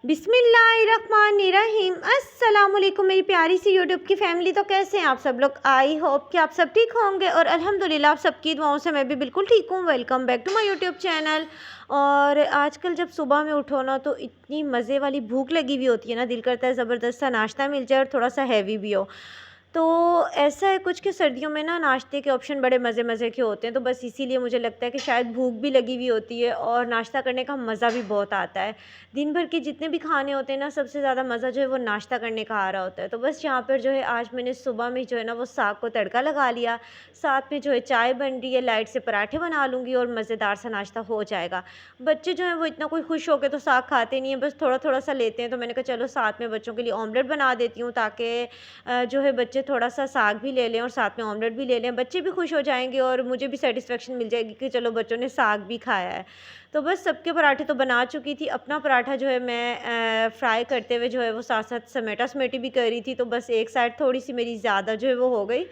बिस्मिल्लाहिर्रहमानिर्रहीम। अस्सलाम वालेकुम मेरी प्यारी सी यूट्यूब की फ़ैमिली। तो कैसे हैं आप सब लोग? आई होप कि आप सब ठीक होंगे और अल्हम्दुलिल्लाह आप सबकी दुआओं से मैं भी बिल्कुल ठीक हूँ। Welcome back to my YouTube channel. और आजकल जब सुबह में उठो ना तो इतनी मज़े वाली भूख लगी हुई होती है ना, दिल करता है ज़बरदस्त सा नाश्ता मिल जाए और थोड़ा सा हैवी भी हो। तो ऐसा है कुछ कि सर्दियों में ना नाश्ते के ऑप्शन बड़े मज़े मज़े के होते हैं, तो बस इसीलिए मुझे लगता है कि शायद भूख भी लगी हुई होती है और नाश्ता करने का मज़ा भी बहुत आता है। दिन भर के जितने भी खाने होते हैं ना, सबसे ज़्यादा मज़ा जो है वो नाश्ता करने का आ रहा होता है। तो बस यहाँ पर जो है आज मैंने सुबह में जो है ना वो साग को तड़का लगा लिया, साथ में जो है चाय बन रही है, लाइट से पराठे बना लूँगी और मज़ेदार सा नाश्ता हो जाएगा। बच्चे जो हैं वो इतना कोई खुश होके तो साग खाते नहीं हैं, बस थोड़ा-थोड़ा सा लेते हैं, तो मैंने कहा चलो साथ में बच्चों के लिए ऑमलेट बना देती हूँ, ताकि जो है बच्चे थोड़ा-सा साग भी ले लें और साथ में ऑमलेट भी ले लें। बच्चे भी खुश हो जाएँगे और मुझे भी सैटिस्फैक्शन मिल जाएगी कि चलो बच्चों ने साग भी खाया है। तो बस सबके पराठे तो बना चुकी थी। अपना पराठा जो है मैं फ्राई करते हुए जो है वो साथ-साथ समेटा-समेटी भी कर रही थी। तो बस एक साइड थोड़ी-सी मेरी ज़्यादा जो है वो हो गई।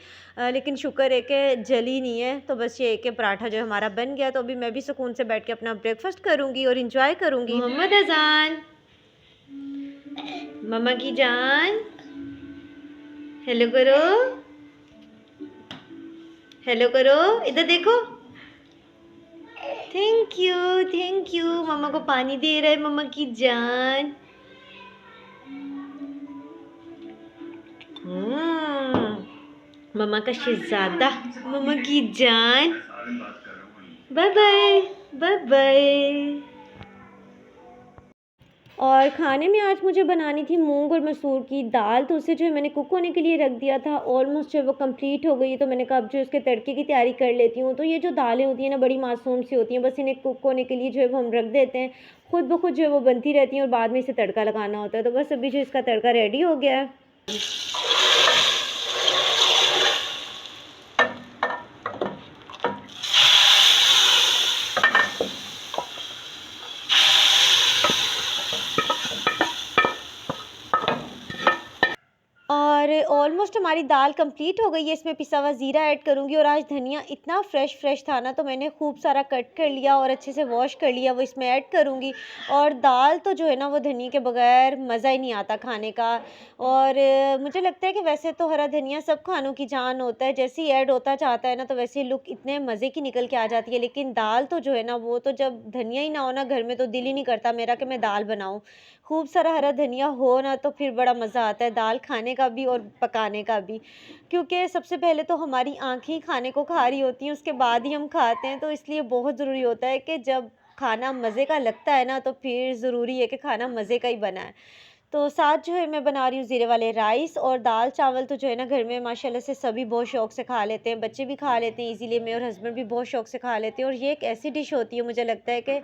लेकिन शुक्र है कि जली नहीं है। तो बस ये है कि पराठा जो है हमारा बन गया। तो अभी मैं भी सुकून से बैठ के अपना ब्रेकफ़ास्ट करूँगी और एन्जॉय करूँगी। मोहम्मद अज़ान, मम्मा की जान, हेलो करो, हेलो करो, इधर देखो। Thank you. मम्मा को पानी दे रहा है मम्मा की जान। मम्मा का शहजादा, मम्मा की जान। Bye bye, bye bye. और खाने में आज मुझे बनानी थी मूंग और मसूर की दाल, तो उसे जो है मैंने कुक होने के लिए रख दिया था। ऑलमोस्ट जो है वो कंप्लीट हो गई है, तो मैंने कहा अब जो इसके तड़के की तैयारी कर लेती हूँ। तो ये जो दालें होती हैं ना, बड़ी मासूम सी होती हैं, बस इन्हें कुक होने के लिए जो है वो हम रख देते हैं। खुद ब खुद जो है वो बनती रहती हैं और बाद में इसे तड़का लगाना होता है। तो बस अभी जो इसका तड़का रेडी हो गया है। और ऑलमोस्ट हमारी दाल कंप्लीट हो गई है। इसमें पिसा हुआ ज़ीरा ऐड करूँगी और आज धनिया इतना फ्रेश था ना, तो मैंने खूब सारा कट कर लिया और अच्छे से वॉश कर लिया, वो इसमें ऐड करूँगी। और दाल तो जो है ना वो धनिया के बगैर मज़ा ही नहीं आता खाने का। और मुझे लगता है कि वैसे तो हरा धनिया सब खानों की जान होता है, जैसे ही ऐड होता जाता है ना तो वैसे ही लुक इतने मज़े की निकल के आ जाती है। लेकिन दाल तो जो है ना, वो तो जब धनिया ही ना हो ना घर में, तो दिल ही नहीं करता मेरा कि मैं दाल बनाऊँ। खूब सारा हरा धनिया हो ना तो फिर बड़ा मज़ा आता है दाल खाने का भी और पकाने का भी। क्योंकि सबसे पहले तो हमारी आँखें ही खाने को खा रही होती हैं, उसके बाद ही हम खाते हैं। तो इसलिए बहुत ज़रूरी होता है कि जब खाना मज़े का लगता है ना, तो फिर ज़रूरी है कि खाना मज़े का ही बना है। तो साथ जो है मैं बना रही हूँ ज़ीरे वाले राइस और दाल-चावल। तो जो है ना घर में माशाल्लाह से सभी बहुत शौक से खा लेते हैं, बच्चे भी खा लेते हैं इज़िली, मैं और हस्बैंड भी बहुत शौक से खा लेते हैं। और ये एक ऐसी डिश होती है, मुझे लगता है कि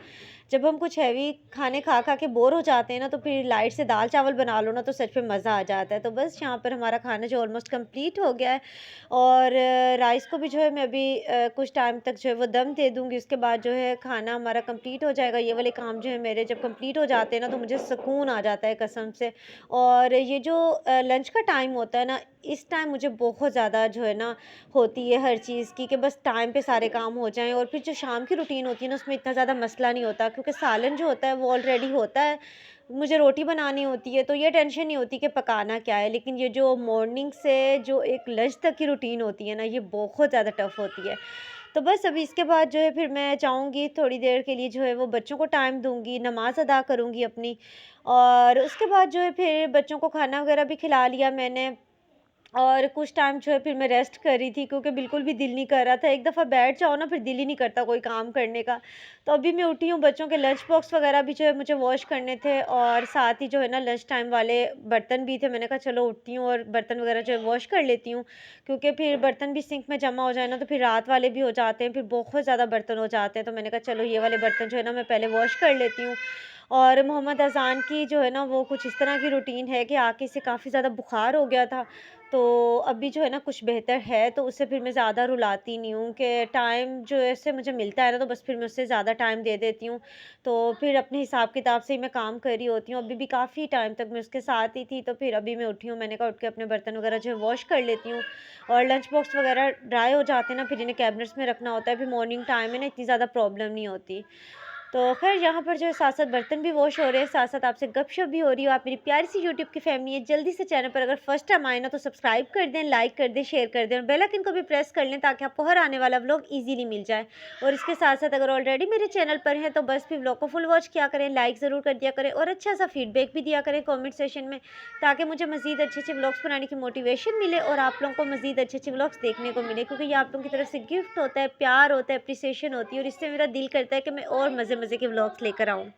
जब हम कुछ हैवी खाने खा-खा के बोर हो जाते हैं ना, तो फिर लाइट से दाल-चावल बना लो ना तो सच में मज़ा आ जाता है। तो बस यहाँ पर हमारा खाना जो ऑलमोस्ट कंप्लीट हो गया है। और राइस को भी जो है मैं अभी कुछ टाइम तक जो है वो दम दे दूँगी, उसके बाद जो है खाना हमारा कंप्लीट हो जाएगा। ये वाले काम जो है मेरे जब कंप्लीट हो जाते हैं ना, तो मुझे सुकून आ जाता है कसम से। और ये जो लंच का टाइम होता है ना, इस टाइम मुझे बहुत ज़्यादा जो है ना होती है हर चीज़ की कि बस टाइम पे सारे काम हो जाएँ। और फिर जो शाम की रूटीन होती है ना, उसमें इतना ज़्यादा मसला नहीं होता, क्योंकि सालन जो होता है वो ऑलरेडी होता है। मुझे रोटी बनानी होती है, तो ये टेंशन नहीं होती कि पकाना क्या है। लेकिन ये जो मॉर्निंग से जो एक लंच तक की रूटीन होती है ना, ये बहुत ज़्यादा टफ़ होती है। तो बस अभी इसके बाद जो है फिर मैं चाहूँगी थोड़ी देर के लिए जो है वो बच्चों को टाइम दूँगी, नमाज़ अदा करूँगी अपनी। और उसके बाद जो है फिर बच्चों को खाना वगैरह भी खिला लिया मैंने। और कुछ टाइम जो है फिर मैं रेस्ट कर रही थी, क्योंकि बिल्कुल भी दिल नहीं कर रहा था। एक दफ़ा बैठ जाओ ना फिर दिल ही नहीं करता कोई काम करने का। तो अभी मैं उठी हूँ, बच्चों के लंच बॉक्स वगैरह भी जो है मुझे वॉश करने थे और साथ ही जो है ना लंच टाइम वाले बर्तन भी थे। मैंने कहा चलो उठती हूँ और बर्तन वगैरह जो है वॉश कर लेती हूँ, क्योंकि फिर बर्तन भी सिंक में जमा हो जाए ना तो फिर रात वाले भी हो जाते हैं, फिर बहुत ज़्यादा बर्तन हो जाते हैं। तो मैंने कहा चलो ये वाले बर्तन जो है ना मैं पहले वॉश कर लेती हूँ। और मोहम्मद अज़ान की जो है ना वो कुछ इस तरह की रूटीन है कि आके इसे काफ़ी ज़्यादा बुखार हो गया था। तो अभी जो है ना कुछ बेहतर है, तो उससे फिर मैं ज़्यादा रुलाती नहीं हूँ कि टाइम जो ऐसे मुझे मिलता है ना, तो बस फिर मैं उससे ज़्यादा टाइम दे देती हूँ। तो फिर अपने हिसाब किताब से ही मैं काम कर रही होती हूँ। अभी भी काफ़ी टाइम तक मैं उसके साथ ही थी, तो फिर अभी मैं उठी हूँ, मैंने कहा उठ के अपने बर्तन वगैरह जो है वॉश कर लेती हूँ। और लंच बॉक्स वगैरह ड्राई हो जाते हैं ना, फिर इन्हें कैबिनेट्स में रखना होता है, फिर मॉर्निंग टाइम में ना इतनी ज़्यादा प्रॉब्लम नहीं होती। तो ख़ैर यहाँ पर जो है साथ-साथ बर्तन भी वॉश हो रहे हैं, साथ-साथ आपसे गपशप भी हो रही है। आप मेरी प्यारी सी यूट्यूब की फ़ैमिली है, जल्दी से चैनल पर अगर फर्स्ट टाइम आए ना तो सब्सक्राइब कर दें, लाइक कर दें, शेयर कर दें और बेल आइकन को भी प्रेस कर लें ताकि आपको हर आने वाला व्लॉग ईज़िली मिल जाए। और इसके साथ-साथ अगर ऑलरेडी मेरे चैनल पर हैं तो बस फिर व्लॉग को फुल वॉच किया करें, लाइक ज़रूर कर दिया करें और अच्छा-सा फीडबैक भी दिया करें कमेंट सेशन में, ताकि मुझे मज़ीद अच्छे-अच्छे व्लॉग्स बनाने की मोटिवेशन मिले और आप लोगों को मज़ीद अच्छे-अच्छे व्लॉग्स देखने को मिले, क्योंकि ये आप लोगों की तरफ से गिफ्ट होता है, प्यार होता है, एप्रिसिएशन होती है और इससे मेरा दिल करता है कि मैं और मज़े-मज़े के व्लॉग्स लेकर आऊँ।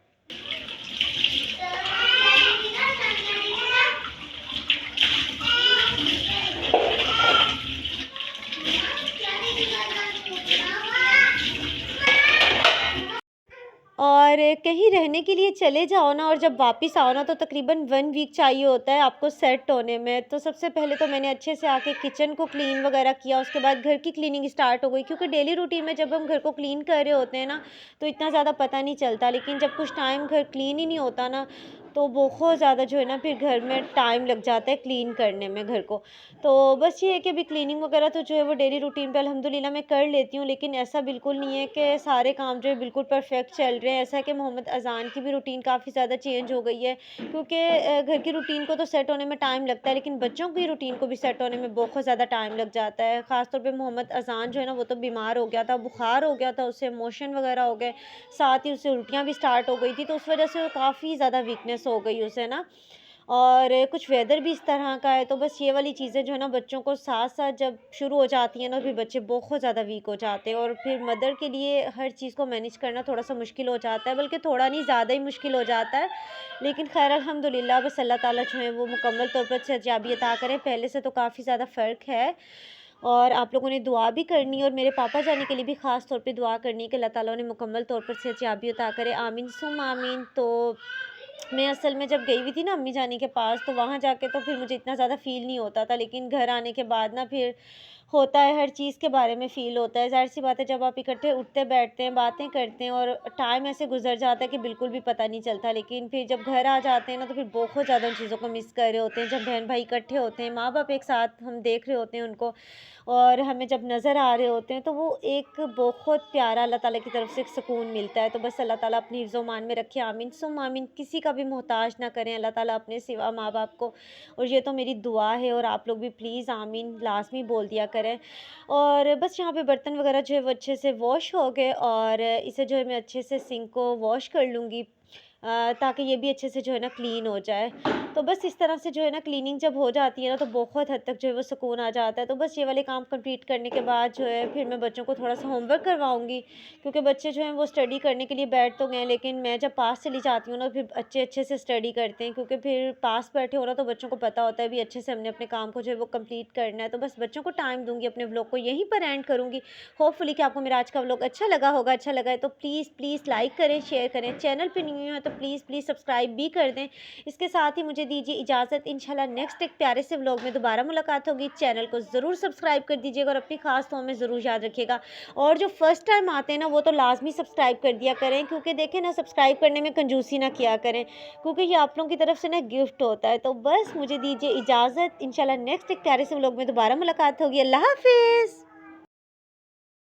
और कहीं रहने के लिए चले जाओ ना और जब वापस आओ ना तो तकरीबन 1 वीक चाहिए होता है आपको सेट होने में। तो सबसे पहले तो मैंने अच्छे से आके किचन को क्लीन वगैरह किया, उसके बाद घर की क्लीनिंग स्टार्ट हो गई, क्योंकि डेली रूटीन में जब हम घर को क्लीन कर रहे होते हैं ना तो इतना ज़्यादा पता नहीं चलता, लेकिन जब कुछ टाइम घर क्लीन ही नहीं होता ना तो बहुत ज़्यादा जो है ना फिर घर में टाइम लग जाता है क्लीन करने में घर को। तो बस ये है कि अभी क्लीनिंग वगैरह तो जो है वो डेली रूटीन पे अल्हम्दुलिल्लाह मैं कर लेती हूँ, लेकिन ऐसा बिल्कुल नहीं है कि सारे काम जो है बिल्कुल परफेक्ट चल रहे हैं। ऐसा है कि मोहम्मद अज़ान की भी रूटीन काफ़ी ज़्यादा चेंज हो गई है, क्योंकि घर की रूटीन को तो सेट होने में टाइम लगता है, लेकिन बच्चों की रूटीन को भी सेट होने में बहुत ज़्यादा टाइम लग जाता है। ख़ास तौर पे मोहम्मद अज़ान जो है ना वो तो बीमार हो गया था, बुखार हो गया था, उससे मोशन वगैरह हो गए, साथ ही उससे उल्टियाँ भी स्टार्ट हो गई थी, तो उस वजह से काफ़ी ज़्यादा वीकनेस हो गई उसे ना। और कुछ वेदर भी इस तरह का है, तो बस ये वाली चीज़ें जो है ना बच्चों को साथ-साथ जब शुरू हो जाती हैं ना फिर बच्चे बहुत ज़्यादा वीक हो जाते हैं और फिर मदर के लिए हर चीज़ को मैनेज करना थोड़ा-सा मुश्किल हो जाता है, बल्कि थोड़ा नहीं ज़्यादा ही मुश्किल हो जाता है। लेकिन ख़ैर अल्हम्दुलिल्लाह बस अल्लाह ताला जो है वो मुकम्मल तौर पर सेहतयाबी अता करें। पहले से तो काफ़ी ज़्यादा फ़र्क है और आप लोगों ने दुआ भी करनी है और मेरे पापा जाने के लिए भी ख़ास तौर पे दुआ करनी है कि अल्लाह ताला उन्हें मुकम्मल तौर पर सेहतयाबी अता करे। आमीन सुम्मा आमीन। तो मैं असल में जब गई हुई थी ना अम्मी जानी के पास, तो वहाँ जाके तो फिर मुझे इतना ज़्यादा फ़ील नहीं होता था, लेकिन घर आने के बाद ना फिर होता है, हर चीज़ के बारे में फ़ील होता है। ज़ाहिर-सी बात है जब आप इकट्ठे उठते बैठते हैं, बातें करते हैं और टाइम ऐसे गुज़र जाता है कि बिल्कुल भी पता नहीं चलता। लेकिन फिर जब घर आ जाते हैं ना तो फिर बहुत ज़्यादा उन चीज़ों को मिस कर रहे होते हैं। जब बहन-भाई इकट्ठे होते हैं, माँ-बाप एक साथ हम देख रहे होते हैं उनको और हमें जब नज़र आ रहे होते हैं तो वो एक बहुत प्यारा अल्लाह ताला की तरफ से एक सुकून मिलता है। तो बस अल्लाह ताला अपनी हिफ्ज़-ओ-मान में रखे, आमीन सुम्मा आमीन। किसी का भी मोहताज ना करें अल्लाह ताला अपने सिवा माँ-बाप को, और ये तो मेरी दुआ है और आप लोग भी प्लीज़ आमीन लाज़मी बोल दिया करें। और बस यहाँ पे बर्तन वगैरह जो है वो अच्छे से वॉश हो गए और इसे जो है मैं अच्छे से सिंक को वॉश कर लूँगी, ताकि ये भी अच्छे से जो है ना क्लीन हो जाए। तो बस इस तरह से जो है ना क्लीनिंग जब हो जाती है ना तो बहुत हद तक जो है वो सुकून आ जाता है। तो बस ये वाले काम कंप्लीट करने के बाद जो है फिर मैं बच्चों को थोड़ा-सा होमवर्क करवाऊँगी, क्योंकि बच्चे जो हैं वो स्टडी करने के लिए बैठ तो गए हैं, लेकिन मैं जब पास चली जाती हूँ ना फिर बच्चे अच्छे से स्टडी करते हैं, क्योंकि फिर पास बैठे हो ना तो बच्चों को पता होता है भी अच्छे से हमने अपने काम को जो है वो कंप्लीट करना है। तो बस बच्चों को टाइम दूँगी, अपने व्लॉग को यहीं पर एंड करूँगी। होपफुली कि आपको मेरा आज का व्लॉग अच्छा लगा होगा। अच्छा लगा है तो प्लीज़ लाइक करें, शेयर करें। चैनल पे न्यू हैं तो प्लीज़ सब्सक्राइब भी कर दें। इसके साथ ही मुझे दीजिए इजाज़त। इंशाल्लाह नेक्स्ट एक प्यारे से व्लॉग में दोबारा मुलाकात होगी। चैनल को ज़रूर सब्सक्राइब कर दीजिएगा और अपनी ख़ास दुआ में ज़रूर याद रखिएगा। और जो फर्स्ट टाइम आते हैं ना वो तो लाज़मी सब्सक्राइब कर दिया करें, क्योंकि देखें ना सब्सक्राइब करने में कंजूसी ना किया करें, क्योंकि ये आप लोगों की तरफ से ना गिफ्ट होता है। तो बस मुझे दीजिए इजाज़त। इंशाल्लाह नेक्स्ट एक प्यारे से व्लॉग में दोबारा मुलाकात होगी। अल्लाह हाफ़िज़।